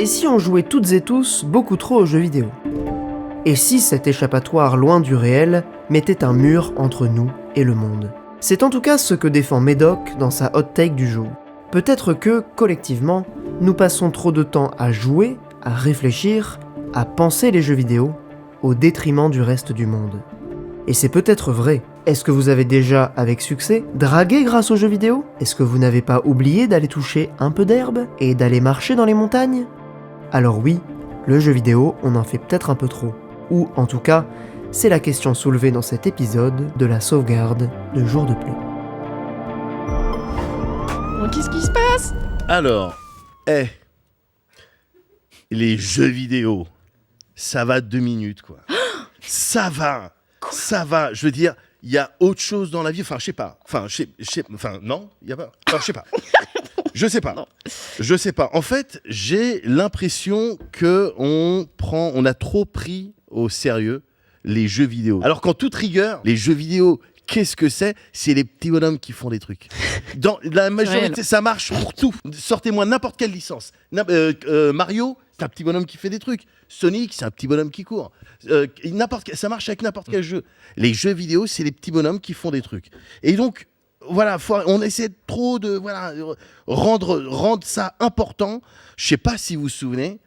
Et si on jouait toutes et tous beaucoup trop aux jeux vidéo? Et si cet échappatoire loin du réel mettait un mur entre nous et le monde? C'est en tout cas ce que défend Médoc dans sa hot take du jour. Peut-être que, collectivement, nous passons trop de temps à jouer, à réfléchir, à penser les jeux vidéo, au détriment du reste du monde. Et c'est peut-être vrai. Est-ce que vous avez déjà, avec succès, dragué grâce aux jeux vidéo? Est-ce que vous n'avez pas oublié d'aller toucher un peu d'herbe et d'aller marcher dans les montagnes? Alors oui, le jeu vidéo, on en fait peut-être un peu trop. Ou en tout cas, c'est la question soulevée dans cet épisode de la sauvegarde de Jour de Pluie. Qu'est-ce qui se passe? Alors, les jeux vidéo, ça va 2 minutes, quoi. Ça va. Je veux dire, il y a autre chose dans la vie. Enfin, je sais pas. Non, il y a pas. Enfin, je sais pas. Je sais pas. En fait, j'ai l'impression que on a trop pris au sérieux les jeux vidéo. Alors qu'en toute rigueur, les jeux vidéo, qu'est-ce que c'est? C'est les petits bonhommes qui font des trucs. Dans la majorité, ça marche pour tout. Sortez-moi n'importe quelle licence. Mario, c'est un petit bonhomme qui fait des trucs. Sonic, c'est un petit bonhomme qui court. Ça marche avec n'importe quel jeu. Les jeux vidéo, c'est les petits bonhommes qui font des trucs. Et donc, voilà, on essaie trop de rendre ça important. Je sais pas si vous vous souvenez,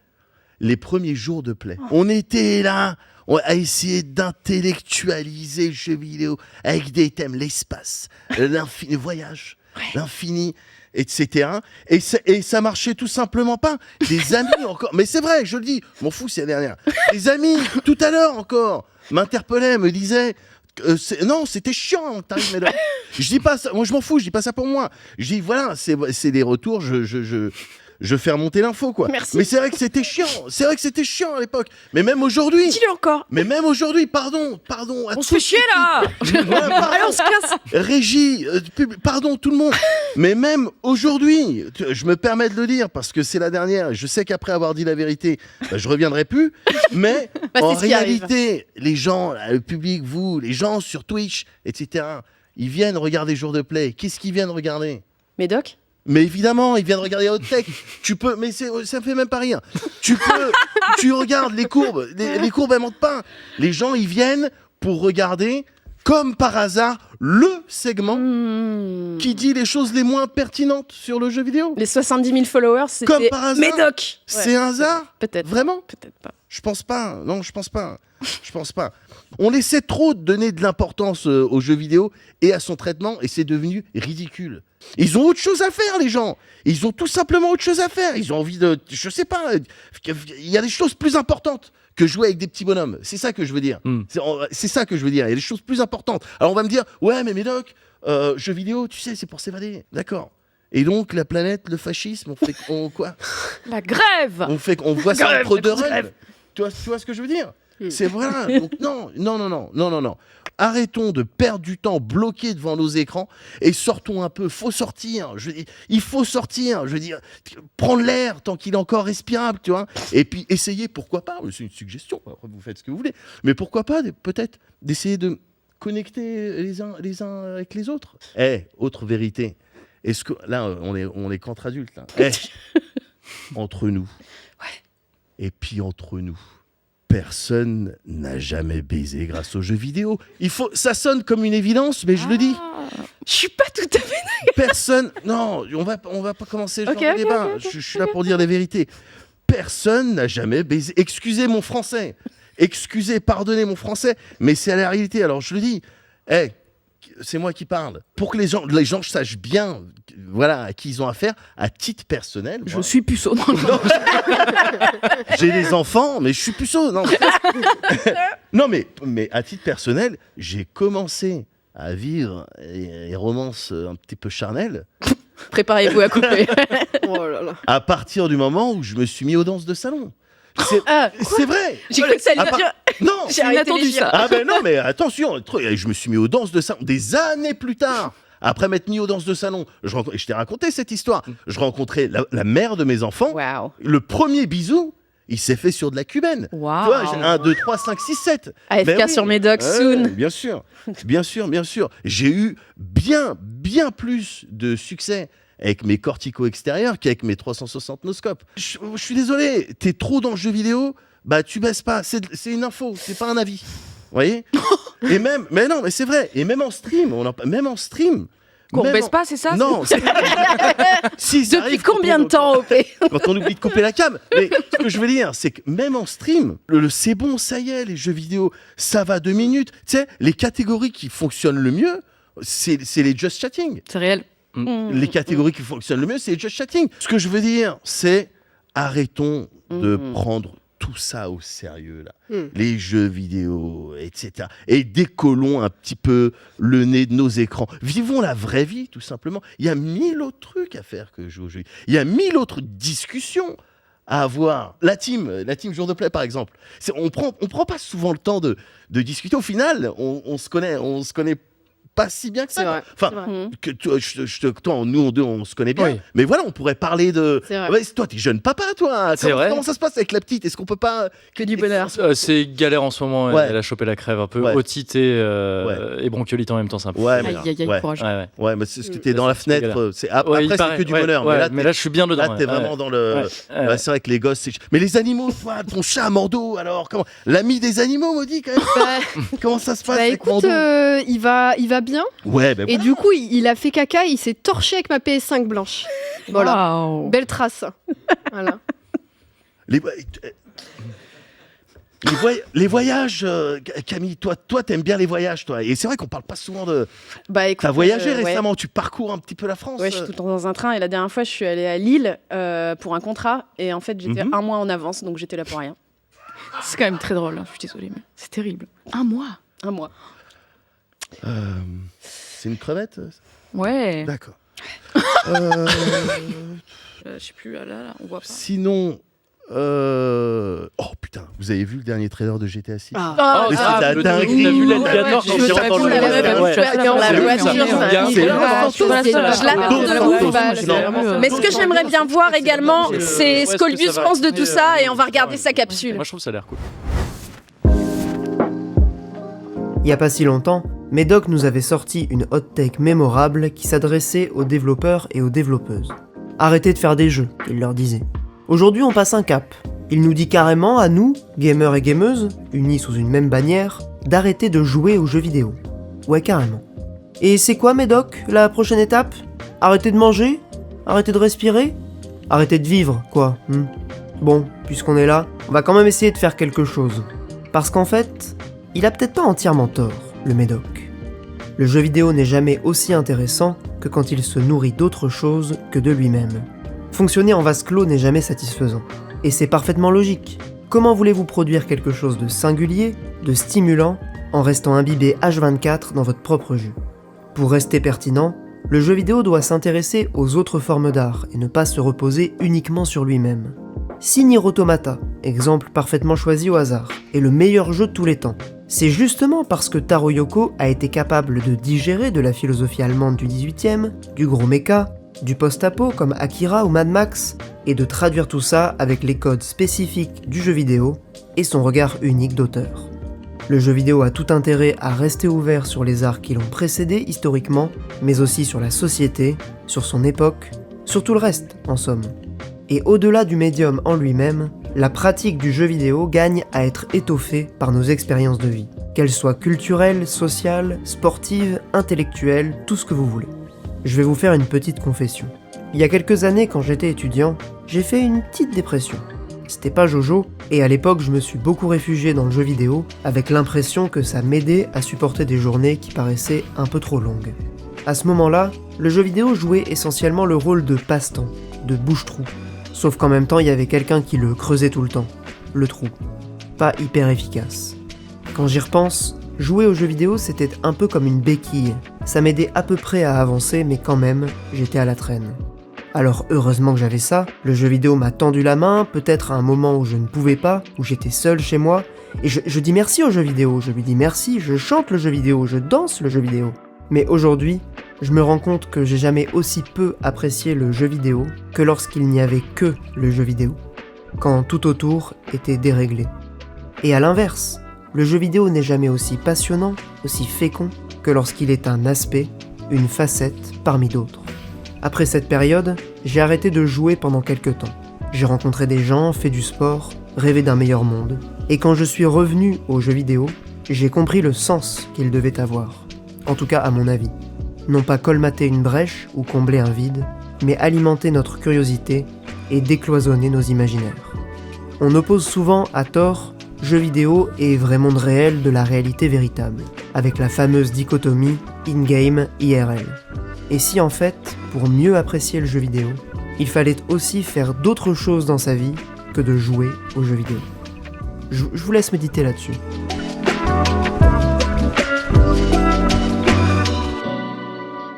les premiers jours de Play. On était là, on a essayé d'intellectualiser le jeu vidéo avec des thèmes, l'espace, l'infini, le voyage, l'infini, etc. Et ça marchait tout simplement pas. Des amis encore, mais c'est vrai, je le dis, m'en fous, c'est la dernière. Des amis, tout à l'heure encore, m'interpellaient, me disaient... non, c'était chiant, t'arrives, Médoc. Je dis pas ça, moi je m'en fous, je dis pas ça pour moi. Je dis voilà, c'est des retours, je fais remonter l'info, quoi. Merci. Mais c'est vrai que c'était chiant à l'époque. Mais même aujourd'hui. Dis-le encore. Mais même aujourd'hui, pardon. On se fait chier là. Allez, on se casse. Régie, pardon tout le monde. Mais même aujourd'hui, je me permets de le dire parce que c'est la dernière. Je sais qu'après avoir dit la vérité, je reviendrai plus. Mais en réalité, les gens, le public, vous, les gens sur Twitch, etc., ils viennent regarder Jour de Play. Qu'est-ce qu'ils viennent regarder? Médoc? Mais évidemment, ils viennent regarder Hot Tech. Tu peux, mais ça me fait même pas rire. Tu regardes les courbes. Les courbes, elles montent pas. Les gens, ils viennent pour regarder, comme par hasard, le segment qui dit les choses les moins pertinentes sur le jeu vidéo. Les 70 000 followers, c'était comme par hasard. Médoc. C'est un hasard? Peut-être. Vraiment? Peut-être pas. Je pense pas. Non, je pense pas. On essaie trop de donner de l'importance aux jeux vidéo et à son traitement, et c'est devenu ridicule. Ils ont autre chose à faire, les gens. Ils ont tout simplement autre chose à faire. Ils ont envie de... Je sais pas. Il y a des choses plus importantes que jouer avec des petits bonhommes. C'est ça que je veux dire. C'est ça que je veux dire. Il y a des choses plus importantes. Alors on va me dire, ouais, mais Médoc, jeux vidéo, tu sais, c'est pour s'évader. D'accord. Et donc, la planète, le fascisme, quoi? La grève. On voit ça entre deux rêves. Tu vois ce que je veux dire? C'est vrai. Donc, non. Arrêtons de perdre du temps bloqué devant nos écrans et sortons un peu. Faut sortir. Il faut sortir. Je veux dire, prendre l'air tant qu'il est encore respirable, tu vois. Et puis essayer, pourquoi pas. C'est une suggestion. Après, vous faites ce que vous voulez. Mais pourquoi pas, peut-être, d'essayer de connecter les uns avec les autres. Autre vérité. Est-ce que là, on est qu'entre adultes. Là. Entre nous. Ouais. Et puis entre nous. Personne n'a jamais baisé grâce aux jeux vidéo. Ça sonne comme une évidence, mais je le dis. Je suis pas tout à fait d'accord. Personne. Non, on va pas commencer le débat. Okay. Je suis là pour dire la vérité. Personne n'a jamais baisé. Excusez mon français. Pardonnez mon français, mais c'est la réalité. Alors je le dis. C'est moi qui parle. Pour que les gens sachent bien, voilà, à qui ils ont affaire, à titre personnel. Je suis puceau. Non. J'ai des enfants, mais je suis puceau. Non, mais à titre personnel, j'ai commencé à vivre les romances un petit peu charnelles. Préparez-vous à couper. Oh là là. À partir du moment où je me suis mis aux danses de salon. C'est vrai. J'ai cru que ça allait dire... Non, j'ai inattendu ça. Ah ben non, mais attention, je me suis mis aux danses de salon des années plus tard. Après m'être mis aux danses de salon, je t'ai raconté cette histoire. Je rencontrais la mère de mes enfants. Wow. Le premier bisou, il s'est fait sur de la cubaine. Wow. Tu vois, j'ai 1, 2, 3, 5, 6, 7. AFK sur Médoc, soon. Bien sûr. J'ai eu bien plus de succès avec mes corticaux extérieurs qu'avec mes 360 noscopes. Je suis désolé, t'es trop dans le jeu vidéo, bah tu baisses pas, c'est une info, c'est pas un avis. Vous voyez? Et même, mais non, mais c'est vrai, et même en stream, Qu'on baisse pas, c'est ça? Non. Si, ça Depuis arrive combien de temps, OP? quand on oublie de couper la cam. Mais ce que je veux dire, c'est que même en stream, c'est bon, ça y est, les jeux vidéo, ça va 2 minutes. Tu sais, les catégories qui fonctionnent le mieux, c'est les just chatting. C'est réel. Les catégories qui fonctionnent le mieux, c'est les just chatting. Ce que je veux dire, c'est arrêtons de prendre tout ça au sérieux, là. Les jeux vidéo, etc. Et décollons un petit peu le nez de nos écrans. Vivons la vraie vie, tout simplement. Il y a 1000 autres trucs à faire que jouer aux jeux. Il y a 1000 autres discussions à avoir. La team Jour de Play, par exemple. On prend pas souvent le temps de discuter. Au final, on se connaît pas si bien que ça. C'est vrai. Enfin, C'est vrai. toi, nous deux, on se connaît bien. Oui. Mais voilà, on pourrait parler de. C'est vrai. Ouais, toi, t'es jeune papa, toi. C'est vrai. Comment ça se passe avec la petite? Est-ce qu'on peut pas. Que du bonheur. C'est galère en ce moment. Ouais. Elle a chopé la crève un peu. Ouais. Otite et bronchiolite en même temps, c'est un peu. Ouais, mais Aïe, aïe, aïe, ouais. courage. Ouais. Ouais, mais c'est ce que t'es dans la c'est galère. fenêtre. Ouais, il Après, c'est paraît, que du ouais, bonheur. ouais, Mais là, je suis bien dedans. là, t'es ouais. vraiment dans le. Ouais. Ouais, c'est vrai que les gosses. Mais les animaux, toi, ton chat, Mando, alors, comment. L'ami des animaux, Maudit, quand même. Bah, Comment ça se passe bah avec écoute, Mando? il va bien. Ouais, ben Et du coup, il a fait caca, il s'est torché avec ma PS5 blanche. Voilà. Waouh. Belle trace. Voilà. Les voyages, Camille, toi, t'aimes bien les voyages, toi. Et c'est vrai qu'on parle pas souvent de. Bah écoute. T'as voyagé ouais. récemment, tu parcours un petit peu la France. Ouais, je suis tout le temps dans un train et la dernière fois, je suis allée à Lille pour un contrat et en fait, j'étais un mois en avance, donc j'étais là pour rien. C'est quand même très drôle, hein. Je suis désolée, mais c'est terrible. Un mois. Un mois. C'est une crevette? Ouais. D'accord. Je sais plus, là, on voit pas. Sinon. Oh putain, vous avez vu le dernier trailer de GTA 6? Ah, Mais c'est la dinguerie. On a vu Ouais, l'alligator je quand veux il pas rentre dans tout le la même ouais. chose. Je suis dans la C'est voiture, bien. ça. C'est Je l'attends. Non. Mais ce que j'aimerais bien voir également, c'est ce qu'Olbius pense de tout ça et on va regarder sa capsule. Moi, je trouve que ça a l'air cool. Il n'y a pas si longtemps, Médoc nous avait sorti une hot take mémorable qui s'adressait aux développeurs et aux développeuses. Arrêtez de faire des jeux, il leur disait. Aujourd'hui, on passe un cap. Il nous dit carrément à nous, gamers et gameuses, unis sous une même bannière, d'arrêter de jouer aux jeux vidéo. Ouais, carrément. Et c'est quoi, Médoc, la prochaine étape? Arrêter de manger? Arrêter de respirer? Arrêter de vivre, quoi. Bon, puisqu'on est là, on va quand même essayer de faire quelque chose. Parce qu'en fait, il a peut-être pas entièrement tort, le Médoc. Le jeu vidéo n'est jamais aussi intéressant que quand il se nourrit d'autre chose que de lui-même. Fonctionner en vase clos n'est jamais satisfaisant. Et c'est parfaitement logique. Comment voulez-vous produire quelque chose de singulier, de stimulant, en restant imbibé H24 dans votre propre jus? Pour rester pertinent, le jeu vidéo doit s'intéresser aux autres formes d'art et ne pas se reposer uniquement sur lui-même. Si Nier Automata, exemple parfaitement choisi au hasard, est le meilleur jeu de tous les temps, c'est justement parce que Taro Yoko a été capable de digérer de la philosophie allemande du 18e, du gros mecha, du post-apo comme Akira ou Mad Max, et de traduire tout ça avec les codes spécifiques du jeu vidéo et son regard unique d'auteur. Le jeu vidéo a tout intérêt à rester ouvert sur les arts qui l'ont précédé historiquement, mais aussi sur la société, sur son époque, sur tout le reste, en somme. Et au-delà du médium en lui-même, la pratique du jeu vidéo gagne à être étoffée par nos expériences de vie, qu'elles soient culturelles, sociales, sportives, intellectuelles, tout ce que vous voulez. Je vais vous faire une petite confession. Il y a quelques années, quand j'étais étudiant, j'ai fait une petite dépression. C'était pas Jojo, et à l'époque je me suis beaucoup réfugié dans le jeu vidéo, avec l'impression que ça m'aidait à supporter des journées qui paraissaient un peu trop longues. À ce moment-là, le jeu vidéo jouait essentiellement le rôle de passe-temps, de bouche-trou. Sauf qu'en même temps, il y avait quelqu'un qui le creusait tout le temps, le trou. Pas hyper efficace. Quand j'y repense, jouer aux jeux vidéo c'était un peu comme une béquille. Ça m'aidait à peu près à avancer, mais quand même, j'étais à la traîne. Alors heureusement que j'avais ça, le jeu vidéo m'a tendu la main, peut-être à un moment où je ne pouvais pas, où j'étais seul chez moi, et je dis merci au jeu vidéo, je lui dis merci, je chante le jeu vidéo, je danse le jeu vidéo. Mais aujourd'hui, je me rends compte que j'ai jamais aussi peu apprécié le jeu vidéo que lorsqu'il n'y avait que le jeu vidéo, quand tout autour était déréglé. Et à l'inverse, le jeu vidéo n'est jamais aussi passionnant, aussi fécond, que lorsqu'il est un aspect, une facette parmi d'autres. Après cette période, j'ai arrêté de jouer pendant quelques temps. J'ai rencontré des gens, fait du sport, rêvé d'un meilleur monde. Et quand je suis revenu aux jeux vidéo, j'ai compris le sens qu'ils devaient avoir. En tout cas à mon avis. Non pas colmater une brèche ou combler un vide, mais alimenter notre curiosité et décloisonner nos imaginaires. On oppose souvent, à tort, jeux vidéo et vrai monde réel de la réalité véritable, avec la fameuse dichotomie in-game IRL. Et si en fait, pour mieux apprécier le jeu vidéo, il fallait aussi faire d'autres choses dans sa vie que de jouer aux jeux vidéo. Je vous laisse méditer là-dessus.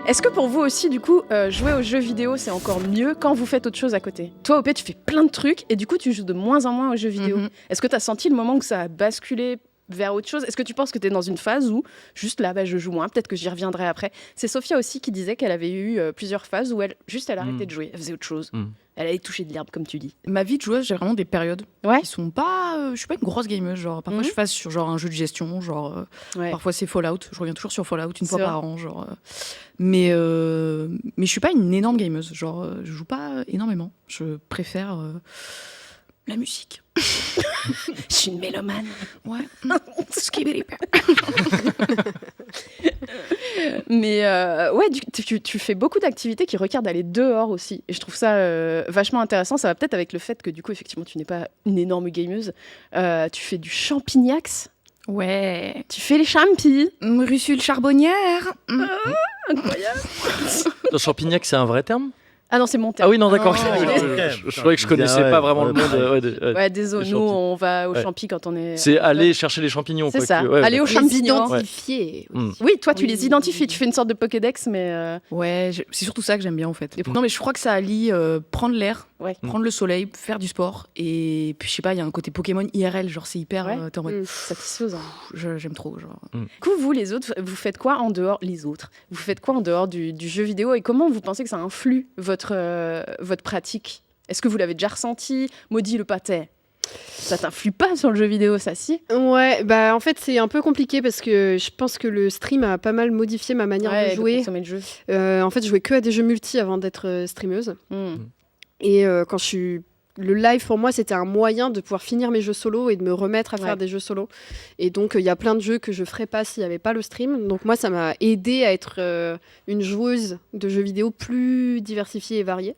Est-ce que pour vous aussi, du coup, jouer aux jeux vidéo, c'est encore mieux quand vous faites autre chose à côté? Toi, OP, tu fais plein de trucs et du coup, tu joues de moins en moins aux jeux vidéo. Est-ce que tu as senti le moment où ça a basculé vers autre chose? Est-ce que tu penses que tu es dans une phase où, juste là, je joue moins, peut-être que j'y reviendrai après? C'est Sophia aussi qui disait qu'elle avait eu plusieurs phases où elle arrêtait de jouer, elle faisait autre chose. Elle allait toucher de l'herbe, comme tu dis. Ma vie de joueuse, j'ai vraiment des périodes qui sont pas... je suis pas une grosse gameuse, genre parfois je fasse sur genre un jeu de gestion, genre parfois c'est Fallout, je reviens toujours sur Fallout une fois par an, genre mais je suis pas une énorme gameuse, genre je joue pas énormément, je préfère la musique. Je suis une mélomane. Ouais. Mais ouais, tu fais beaucoup d'activités qui requièrent d'aller dehors aussi. Et je trouve ça vachement intéressant. Ça va peut-être avec le fait que du coup, effectivement, tu n'es pas une énorme gameuse. Tu fais du champignax. Ouais. Tu fais les champis. Russule charbonnière. Incroyable. Le champignac, c'est un vrai terme? Ah non, c'est mon terme. Ah oui, non, d'accord. Oh. Je croyais que je connaissais pas vraiment le monde. Ouais, désolé, nous, on va aux champis quand on est... C'est aller chercher les champignons. C'est quoi, ça, ouais, aller aux champignons. Identifier. Oui, toi, tu les identifies. Tu fais une sorte de Pokédex, mais... Ouais, c'est surtout ça que j'aime bien, en fait. Non, mais je crois que ça allie prendre l'air, prendre le soleil, faire du sport. Et puis, je sais pas, il y a un côté Pokémon IRL, genre, c'est hyper... t'es en mode... satisfaisant. J'aime trop, genre... Du coup, vous, les autres, vous faites quoi en dehors... Les autres, vous faites quoi en dehors du jeu vidéo? Et comment vous pensez que ça influe votre pratique? Est-ce que vous l'avez déjà ressenti? Maudit le pâté, ça t'influe pas sur le jeu vidéo, ça si? Ouais, bah en fait c'est un peu compliqué parce que je pense que le stream a pas mal modifié ma manière de jouer. consommer le jeu. En fait je jouais que à des jeux multi avant d'être streameuse. Et quand je suis... Le live pour moi c'était un moyen de pouvoir finir mes jeux solo et de me remettre à faire des jeux solo. Et donc il y a plein de jeux que je ferais pas s'il y avait pas le stream. Donc moi ça m'a aidé à être une joueuse de jeux vidéo plus diversifiée et variée.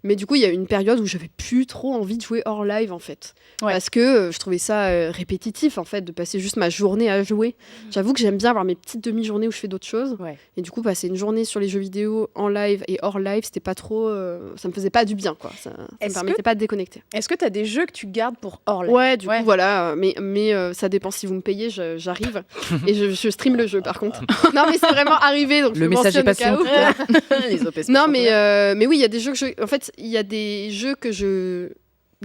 Mais du coup, il y a eu une période où j'avais plus trop envie de jouer hors live, en fait. Parce que je trouvais ça répétitif, en fait, de passer juste ma journée à jouer. J'avoue que j'aime bien avoir mes petites demi-journées où je fais d'autres choses. Et du coup, passer une journée sur les jeux vidéo en live et hors live, c'était pas trop... ça me faisait pas du bien, quoi. Ça me permettait pas de déconnecter. Est-ce que tu as des jeux que tu gardes pour hors live? Ouais, du coup, voilà. Mais ça dépend si vous me payez, j'arrive. Et je stream le jeu, par contre. Non, mais c'est vraiment arrivé. Donc le message est passé. Les OP, non, mais oui, il y a des jeux que en fait, il y a des jeux que je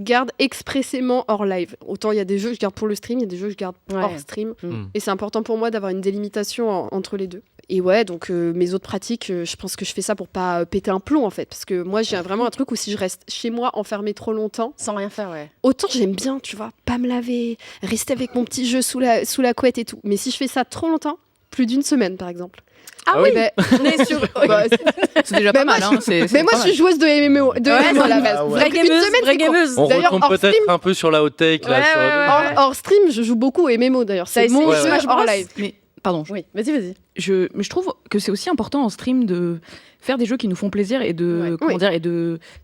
garde expressément hors live. Autant il y a des jeux que je garde pour le stream, il y a des jeux que je garde hors stream. Et c'est important pour moi d'avoir une délimitation entre les deux. Et ouais, donc mes autres pratiques, je pense que je fais ça pour pas péter un plomb en fait. Parce que moi, j'ai vraiment un truc où si je reste chez moi enfermée trop longtemps... Sans rien faire, autant j'aime bien, tu vois, pas me laver, rester avec mon petit jeu sous la couette et tout. Mais si je fais ça trop longtemps, plus d'une semaine par exemple... Ah oui, on est sur... c'est déjà pas mal. Mais moi, je suis joueuse de MMO. À la base. Vraie gameuse. On retombe peut-être un peu sur la hot take. Hors stream, je joue beaucoup au MMO d'ailleurs. C'est mon jeu hors live. Mais pardon. Oui, vas-y. Mais je trouve que c'est aussi important en stream de faire des jeux qui nous font plaisir et de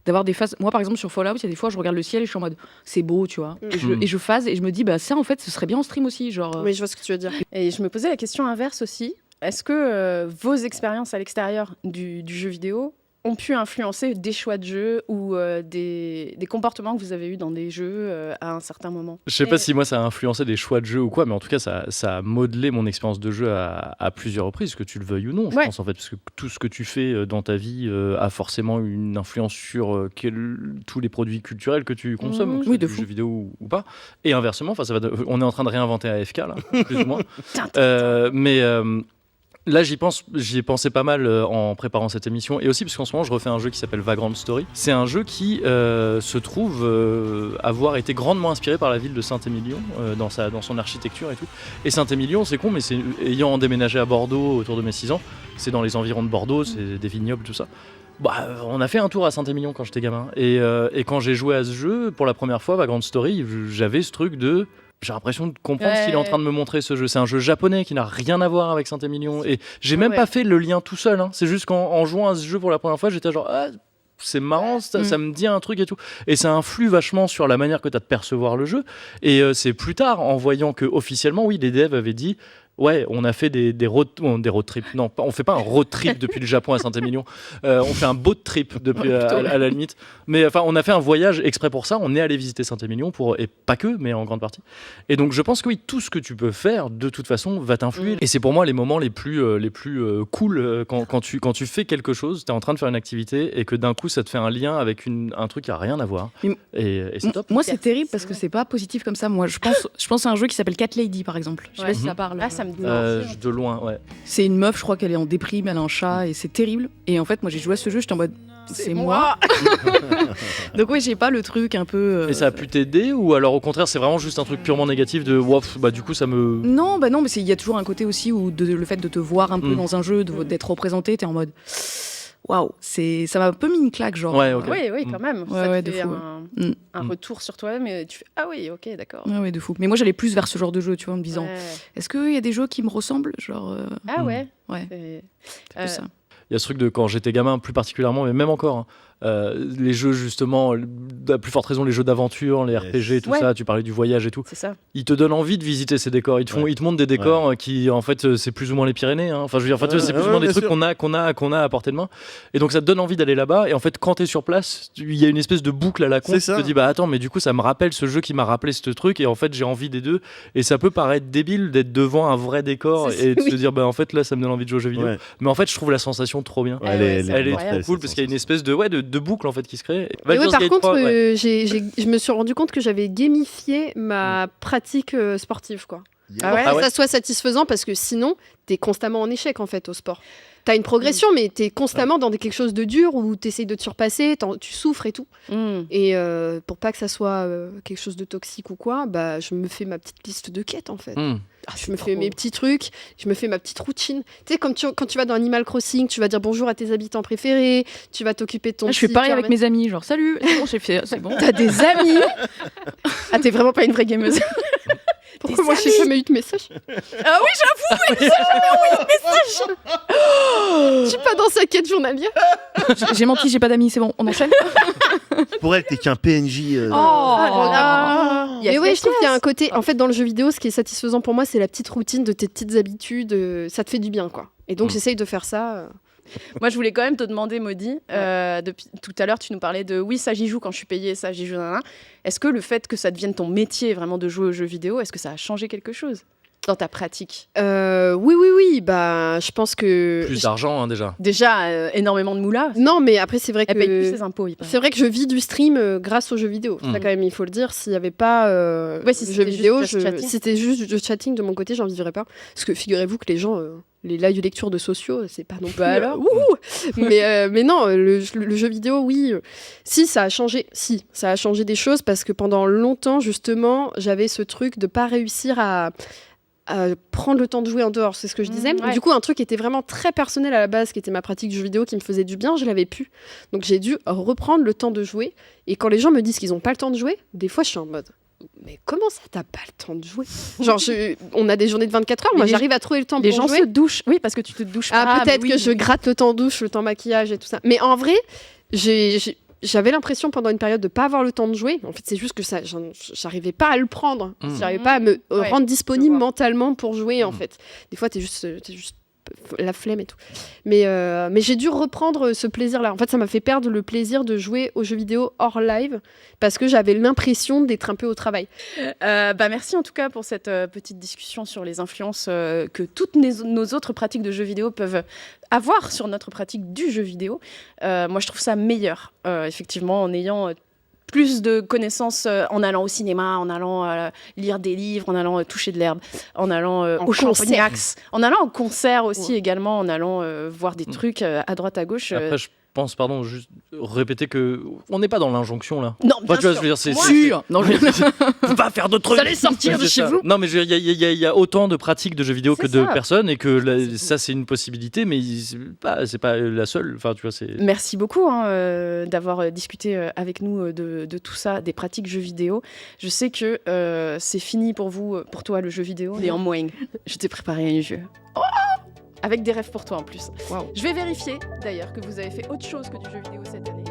d'avoir des phases. Moi, par exemple, sur Fallout, il y a des fois, je regarde le ciel et je suis en mode, c'est beau, tu vois. Et je phase et je me dis, bah ça, en fait, ce serait bien en stream aussi, genre. Oui, je vois ce que tu veux dire. Et je me posais la question inverse aussi. Est-ce que vos expériences à l'extérieur du jeu vidéo ont pu influencer des choix de jeu ou des comportements que vous avez eus dans des jeux à un certain moment? Je sais pas si moi ça a influencé des choix de jeu ou quoi, mais en tout cas ça a modelé mon expérience de jeu à plusieurs reprises, que tu le veuilles ou non, je pense en fait, parce que tout ce que tu fais dans ta vie a forcément une influence sur tous les produits culturels que tu consommes, que ce soit du jeu vidéo ou pas, et inversement, on est en train de réinventer AFK là, plus ou moins, Là, j'y ai pensé pas mal en préparant cette émission, et aussi parce qu'en ce moment, je refais un jeu qui s'appelle Vagrant Story. C'est un jeu qui se trouve avoir été grandement inspiré par la ville de Saint-Émilion dans son architecture et tout. Et Saint-Émilion, c'est con, mais ayant déménagé à Bordeaux autour de mes 6 ans, c'est dans les environs de Bordeaux, c'est des vignobles, tout ça. Bah, on a fait un tour à Saint-Émilion quand j'étais gamin. Et quand j'ai joué à ce jeu, pour la première fois, Vagrant Story, j'avais ce truc de... J'ai l'impression de comprendre ce qu'il est en train de me montrer, ce jeu. C'est un jeu japonais qui n'a rien à voir avec Saint-Émilion. Et j'ai même pas fait le lien tout seul. Hein. C'est juste qu'en jouant à ce jeu pour la première fois, j'étais genre... Ah, c'est marrant, ça me dit un truc et tout. Et ça influe vachement sur la manière que tu as de percevoir le jeu. Et c'est plus tard, en voyant que officiellement, oui, les devs avaient dit... Ouais, on a fait des road trips. Non, on fait pas un road trip depuis le Japon à Saint-Émilion. On fait un boat trip depuis à la limite. Mais enfin, on a fait un voyage exprès pour ça. On est allé visiter Saint-Émilion et pas que, mais en grande partie. Et donc, je pense que oui, tout ce que tu peux faire, de toute façon, va t'influer. Et c'est pour moi les moments les plus cool quand tu fais quelque chose, tu es en train de faire une activité et que d'un coup, ça te fait un lien avec un truc qui a rien à voir. Et c'est top. Moi, c'est terrible parce que c'est pas positif comme ça. Moi, je pense à un jeu qui s'appelle Cat Lady, par exemple. Je sais pas si ça parle. De loin, ouais. C'est une meuf, je crois qu'elle est en déprime, elle a un chat et c'est terrible. Et en fait, moi j'ai joué à ce jeu, j'étais en mode c'est moi. Donc oui, j'ai pas le truc un peu. Et ça a pu t'aider ou alors au contraire c'est vraiment juste un truc purement négatif de bah du coup ça me. Non, mais il y a toujours un côté aussi où le fait de te voir un peu dans un jeu, d'être représenté, t'es en mode. Waouh, ça m'a un peu mis une claque, genre. Ouais, okay. Oui, quand même. Ouais, ça de te fait fou. un retour sur toi-même et tu fais ah oui, ok, d'accord. Ouais, de fou. Mais moi, j'allais plus vers ce genre de jeu, tu vois, en me disant, est-ce qu'il y a des jeux qui me ressemblent, genre. Ah ouais. C'est plus ça. Il y a ce truc de quand j'étais gamin, plus particulièrement, mais même encore. Hein. Les jeux justement, à plus forte raison les jeux d'aventure, les RPG, tout ça, tu parlais du voyage et tout. C'est ça. Ils te donnent envie de visiter ces décors. Ils te montrent des décors qui en fait c'est plus ou moins les Pyrénées. Hein. Enfin je veux dire, c'est plus ou moins des trucs qu'on a à portée de main. Et donc ça te donne envie d'aller là-bas. Et en fait quand t'es sur place, il y a une espèce de boucle à la con. Tu te dis bah attends mais du coup ça me rappelle ce jeu qui m'a rappelé ce truc et en fait j'ai envie des deux. Et ça peut paraître débile d'être devant un vrai décor et de se dire bah en fait là ça me donne envie de jouer aux jeux vidéo. Mais en fait je trouve la sensation trop bien. Elle est trop cool parce qu'il y a une espèce de boucle en fait qui se crée. Par contre, je me suis rendu compte que j'avais gamifié ma pratique sportive, quoi. Ça soit satisfaisant parce que sinon, t'es constamment en échec en fait au sport. T'as une progression, mais t'es constamment dans quelque chose de dur où t'essayes de te surpasser, tu souffres et tout. Et pour pas que ça soit quelque chose de toxique ou quoi, bah je me fais ma petite liste de quêtes en fait. Je me fais mes petits trucs, je me fais ma petite routine. Tu sais, quand tu vas dans Animal Crossing, tu vas dire bonjour à tes habitants préférés, tu vas t'occuper de ton Je fais pareil avec mes amis, genre salut, c'est bon, j'ai fait, c'est bon. T'as des amis. Ah, t'es vraiment pas une vraie gameuse. Pourquoi moi j'ai jamais eu de message? Ah oui, j'avoue, mais j'ai jamais envoyé de message. Je suis pas dans sa quête journalière. J'ai menti, j'ai pas d'amis, c'est bon, on enchaîne. Pour elle, t'es qu'un PNJ. Mais oui, je trouve qu'il y a un côté. En fait, dans le jeu vidéo, ce qui est satisfaisant pour moi, c'est la petite routine de tes petites habitudes. Ça te fait du bien, quoi. Et donc, j'essaye de faire ça. Moi, je voulais quand même te demander, Maudie, depuis tout à l'heure, tu nous parlais de oui, ça j'y joue quand je suis payée, ça j'y joue. Est-ce que le fait que ça devienne ton métier vraiment de jouer aux jeux vidéo, est-ce que ça a changé quelque chose dans ta pratique? Oui. Bah, je pense que plus d'argent hein, déjà. Déjà énormément de moula. Non, mais après c'est vrai que paye plus ses impôts. C'est vrai que je vis du stream grâce aux jeux vidéo. Ça quand même, il faut le dire. S'il y avait pas si jeux vidéo, si c'était juste du chatting de mon côté, j'en vivrais pas. Parce que figurez-vous que les gens les live lectures de sociaux, c'est pas non plus. Alors mais non, le jeu vidéo, oui. Si, ça a changé. Si, ça a changé des choses parce que pendant longtemps, justement, j'avais ce truc de pas réussir à prendre le temps de jouer en dehors, c'est ce que je disais. Du coup, un truc qui était vraiment très personnel à la base, qui était ma pratique de jeu vidéo, qui me faisait du bien, je l'avais plus. Donc j'ai dû reprendre le temps de jouer. Et quand les gens me disent qu'ils n'ont pas le temps de jouer, des fois je suis en mode mais comment ça t'as pas le temps de jouer? Genre on a des journées de 24 heures, moi j'arrive à trouver le temps pour jouer. Les gens se douchent, oui, parce que tu te douches pas. Peut-être que je gratte le temps douche, le temps maquillage et tout ça. Mais en vrai, j'avais l'impression pendant une période de pas avoir le temps de jouer. En fait, c'est juste que j'arrivais pas à le prendre. J'arrivais pas à me rendre disponible mentalement pour jouer, en fait. Des fois, t'es juste la flemme et tout. Mais j'ai dû reprendre ce plaisir-là. En fait, ça m'a fait perdre le plaisir de jouer aux jeux vidéo hors live parce que j'avais l'impression d'être un peu au travail. Merci en tout cas pour cette petite discussion sur les influences que toutes nos autres pratiques de jeux vidéo peuvent avoir sur notre pratique du jeu vidéo. Moi, je trouve ça meilleur, effectivement, en ayant plus de connaissances en allant au cinéma, en allant lire des livres, en allant toucher de l'herbe, en allant au Champagnac, en allant en concert aussi également, en allant voir des trucs à droite à gauche. Après, je pense, juste répéter que on n'est pas dans l'injonction là. Non, bien sûr. Tu vois, je veux dire, c'est sûr. Non, faut pas faire de trucs. Vous allez sortir de chez vous. Non, mais il y a autant de pratiques de jeux vidéo que de personnes et que ça c'est une possibilité, mais c'est pas la seule. Enfin, tu vois, c'est. Merci beaucoup d'avoir discuté avec nous de tout ça, des pratiques jeux vidéo. Je sais que c'est fini pour vous, pour toi le jeu vidéo. Néanmoins, je t'ai préparé un jeu. Avec des rêves pour toi en plus. Wow. Je vais vérifier d'ailleurs que vous avez fait autre chose que du jeu vidéo cette année.